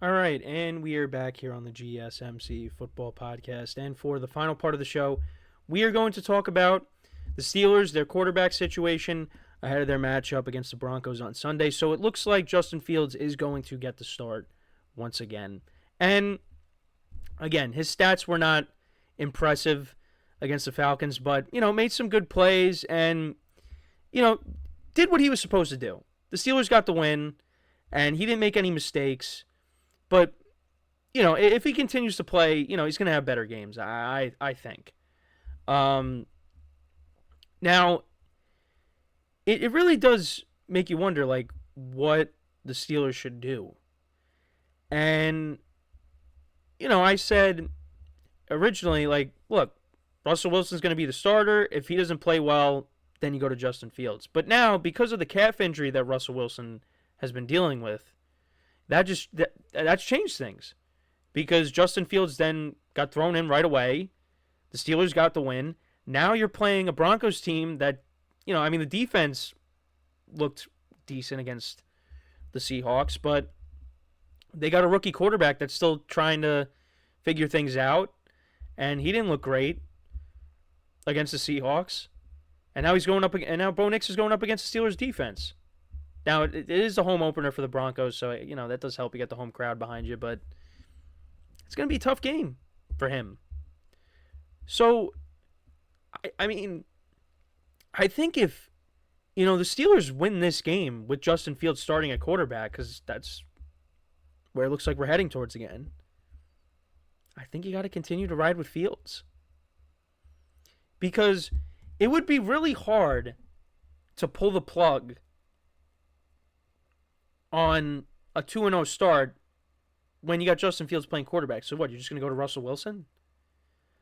All right, and we are back here on the GSMC Football Podcast. And for the final part of the show, we are going to talk about the Steelers, their quarterback situation ahead of their matchup against the Broncos on Sunday. So it looks like Justin Fields is going to get the start once again. And again, his stats were not impressive against the Falcons, but, made some good plays and, did what he was supposed to do. The Steelers got the win, and he didn't make any mistakes. But, if he continues to play, he's going to have better games, I think. Now, it really does make you wonder, what the Steelers should do. And, I said originally, look, Russell Wilson's going to be the starter. If he doesn't play well, then you go to Justin Fields. But now, because of the calf injury that Russell Wilson has been dealing with, that's changed things. Because Justin Fields then got thrown in right away. The Steelers got the win. Now you're playing a Broncos team that, the defense looked decent against the Seahawks, but they got a rookie quarterback that's still trying to figure things out, and he didn't look great against the Seahawks. And now now Bo Nix is going up against the Steelers defense. Now it is a home opener for the Broncos, so that does help you get the home crowd behind you, but it's going to be a tough game for him. So, I think if, the Steelers win this game with Justin Fields starting at quarterback, because that's where it looks like we're heading towards again, I think you got to continue to ride with Fields. Because it would be really hard to pull the plug on a 2-0 start when you got Justin Fields playing quarterback. So what, you're just going to go to Russell Wilson?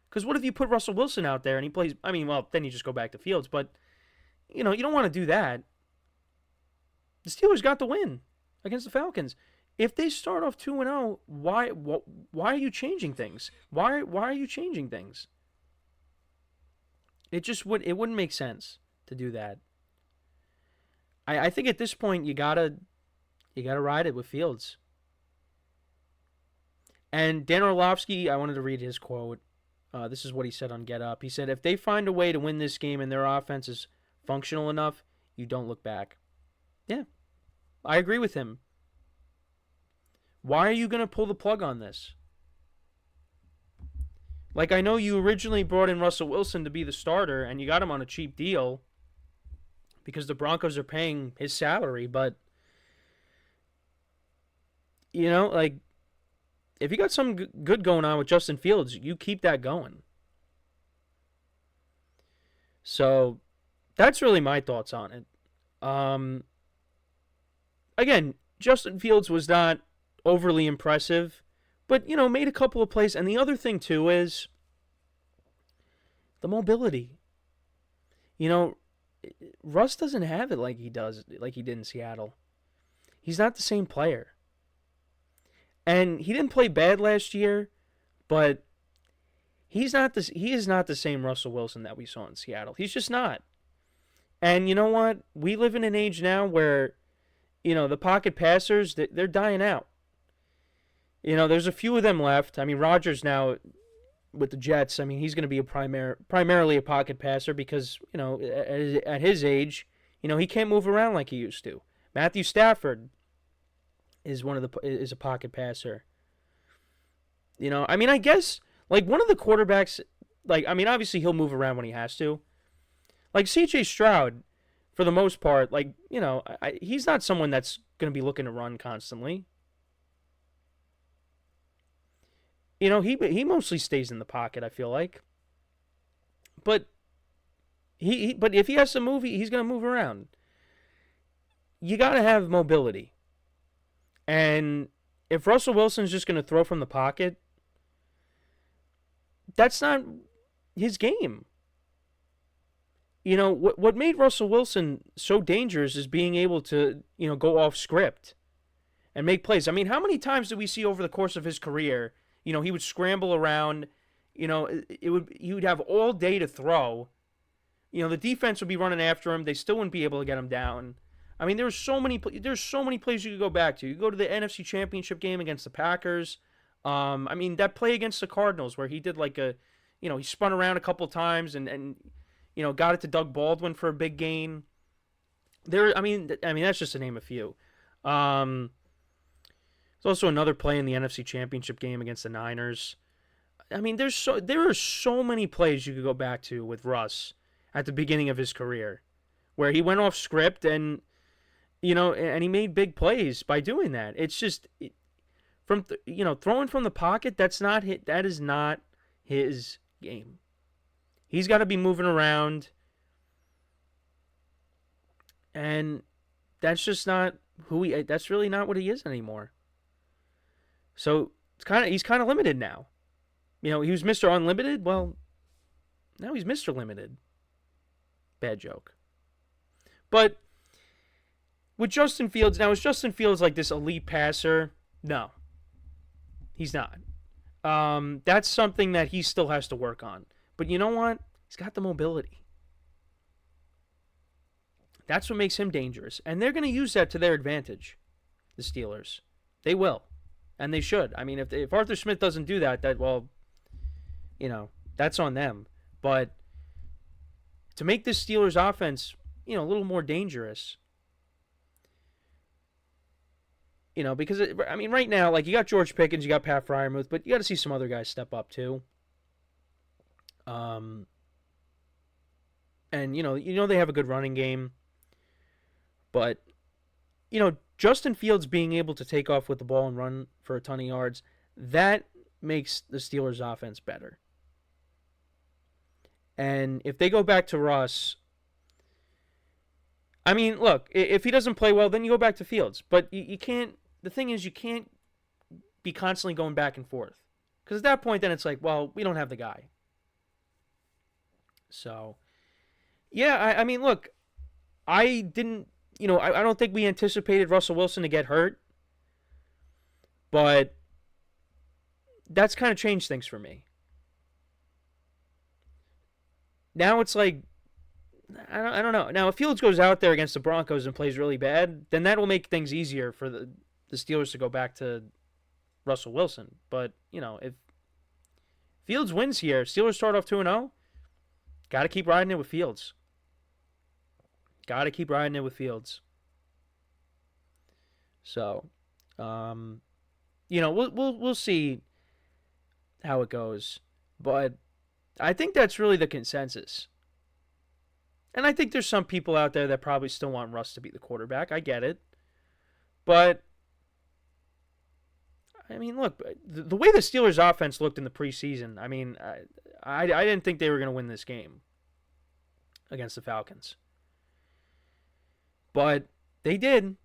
Because what if you put Russell Wilson out there and he plays, then you just go back to Fields. But, you don't want to do that. The Steelers got the win against the Falcons. If they start off 2-0, why are you changing things? Why are you changing things? It wouldn't make sense to do that. I think at this point you gotta ride it with Fields. And Dan Orlovsky, I wanted to read his quote. This is what he said on Get Up. He said, "If they find a way to win this game and their offense is functional enough, you don't look back." Yeah, I agree with him. Why are you going to pull the plug on this? I know you originally brought in Russell Wilson to be the starter, and you got him on a cheap deal because the Broncos are paying his salary, but, if you got something good going on with Justin Fields, you keep that going. So, that's really my thoughts on it. Again, Justin Fields was not overly impressive, but, made a couple of plays. And the other thing, too, is the mobility. Russ doesn't have it like he did in Seattle. He's not the same player. And he didn't play bad last year, but he is not the same Russell Wilson that we saw in Seattle. He's just not. And you know what? We live in an age now where, the pocket passers, they're dying out. There's a few of them left. Rodgers now with the Jets, he's going to be primarily a pocket passer because, at his age, he can't move around like he used to. Matthew Stafford is a pocket passer. I guess one of the quarterbacks, obviously he'll move around when he has to. C.J. Stroud, for the most part, he's not someone that's going to be looking to run constantly. He mostly stays in the pocket, I feel like. But if he has to move, he's going to move around. You got to have mobility. And if Russell Wilson's just going to throw from the pocket, that's not his game. What made Russell Wilson so dangerous is being able to, go off script and make plays. How many times did we see over the course of his career, he would scramble around, he would have all day to throw. The defense would be running after him. They still wouldn't be able to get him down. I mean, there's so many plays you could go back to. You go to the NFC Championship game against the Packers. I mean, that play against the Cardinals where he did like he spun around a couple times and got it to Doug Baldwin for a big gain. I mean, that's just to name a few. There's also another play in the NFC Championship game against the Niners. I mean, there are so many plays you could go back to with Russ at the beginning of his career, where he went off script and and he made big plays by doing that. It's just throwing from the pocket. That is not his game. He's got to be moving around, and that's just not that's really not what he is anymore. So he's kind of limited now. He was Mr. Unlimited. Well, now he's Mr. Limited. Bad joke. But with Justin Fields, now is Justin Fields like this elite passer? No, he's not. That's something that he still has to work on. But you know what? He's got the mobility. That's what makes him dangerous. And they're going to use that to their advantage, the Steelers. They will. And they should. I mean, if Arthur Smith doesn't do that, that's on them. But to make this Steelers offense, a little more dangerous, because right now, like, you got George Pickens, you got Pat Freiermuth, but you got to see some other guys step up too. And they have a good running game, but Justin Fields being able to take off with the ball and run for a ton of yards, that makes the Steelers' offense better. And if they go back to Russ, I mean, look, if he doesn't play well, then you go back to Fields. But you can't. The thing is, you can't be constantly going back and forth, because at that point, then it's like, well, we don't have the guy. So, yeah, I mean, look, I didn't. I don't think we anticipated Russell Wilson to get hurt, but that's kind of changed things for me. Now it's like, I don't know. Now, if Fields goes out there against the Broncos and plays really bad, then that will make things easier for the Steelers to go back to Russell Wilson. But, if Fields wins here, Steelers start off 2-0, got to keep riding it with Fields. So, we'll see how it goes. But I think that's really the consensus. And I think there's some people out there that probably still want Russ to be the quarterback. I get it. But, I mean, look, the way the Steelers' offense looked in the preseason, I mean, I didn't think they were going to win this game against the Falcons. But they did,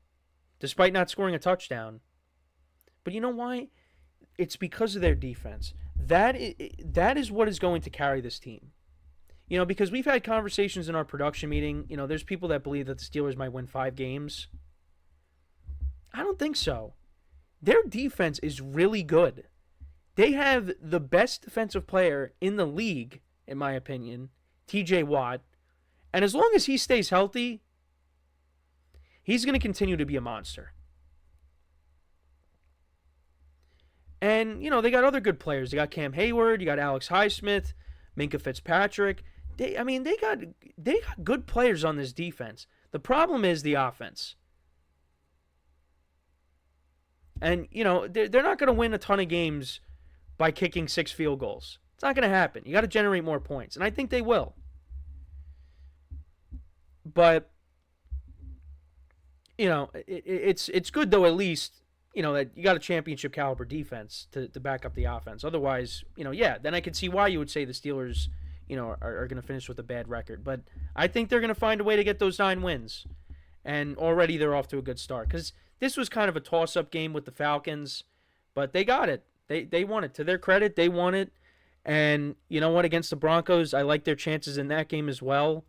despite not scoring a touchdown. But you know why? It's because of their defense. That is what is going to carry this team. Because we've had conversations in our production meeting. There's people that believe that the Steelers might win 5 games. I don't think so. Their defense is really good. They have the best defensive player in the league, in my opinion, T.J.Watt. And as long as he stays healthy, he's going to continue to be a monster. And, they got other good players. They got Cam Hayward. You got Alex Highsmith, Minka Fitzpatrick. They got good players on this defense. The problem is the offense. And, they're not going to win a ton of games by kicking 6 field goals. It's not going to happen. You got to generate more points. And I think they will. But, it's good, though, at least, that you got a championship caliber defense to back up the offense. Otherwise, then I could see why you would say the Steelers, are going to finish with a bad record. But I think they're going to find a way to get those 9 wins. And already they're off to a good start. Because this was kind of a toss-up game with the Falcons. But they got it. They won it. To their credit, they won it. And you know what? Against the Broncos, I like their chances in that game as well.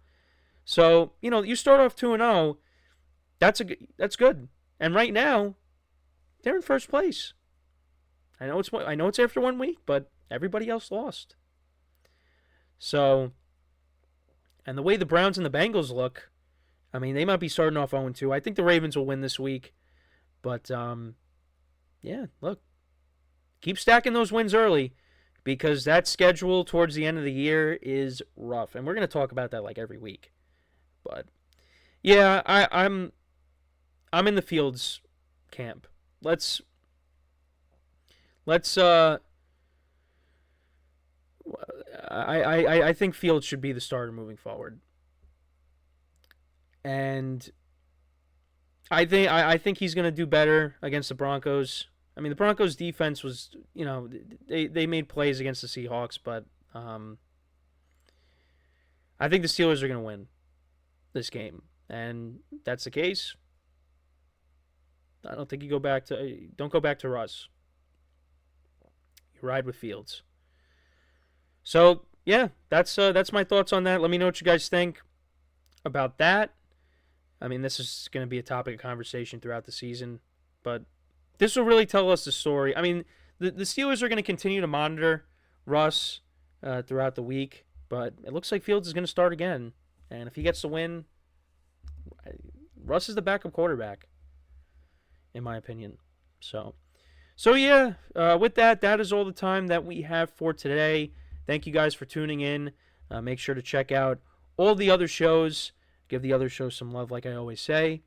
So, you start off 2-0. That's good. And right now, they're in first place. I know it's after 1 week, but everybody else lost. So, and the way the Browns and the Bengals look, I mean, they might be starting off 0-2. I think the Ravens will win this week. But, yeah, look. Keep stacking those wins early because that schedule towards the end of the year is rough. And we're going to talk about that like every week. But, yeah, I'm in the Fields camp. I think Fields should be the starter moving forward. And I think he's going to do better against the Broncos. I mean, the Broncos' defense was, they made plays against the Seahawks, but I think the Steelers are going to win this game. And that's the case. I don't think don't go back to Russ. You ride with Fields. So, yeah, that's my thoughts on that. Let me know what you guys think about that. I mean, this is going to be a topic of conversation throughout the season, but this will really tell us the story. I mean, the Steelers are going to continue to monitor Russ throughout the week, but it looks like Fields is going to start again. And if he gets the win, Russ is the backup quarterback, in my opinion. So yeah, with that is all the time that we have for today. Thank you guys for tuning in. Make sure to check out all the other shows. Give the other shows some love, like I always say.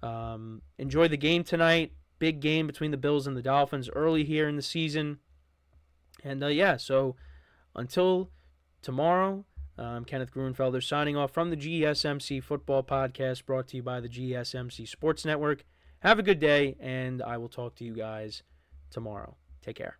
Enjoy the game tonight. Big game between the Bills and the Dolphins early here in the season. And, yeah, so until tomorrow, I'm Kenneth Gruenfelder signing off from the GSMC Football Podcast, brought to you by the GSMC Sports Network. Have a good day, and I will talk to you guys tomorrow. Take care.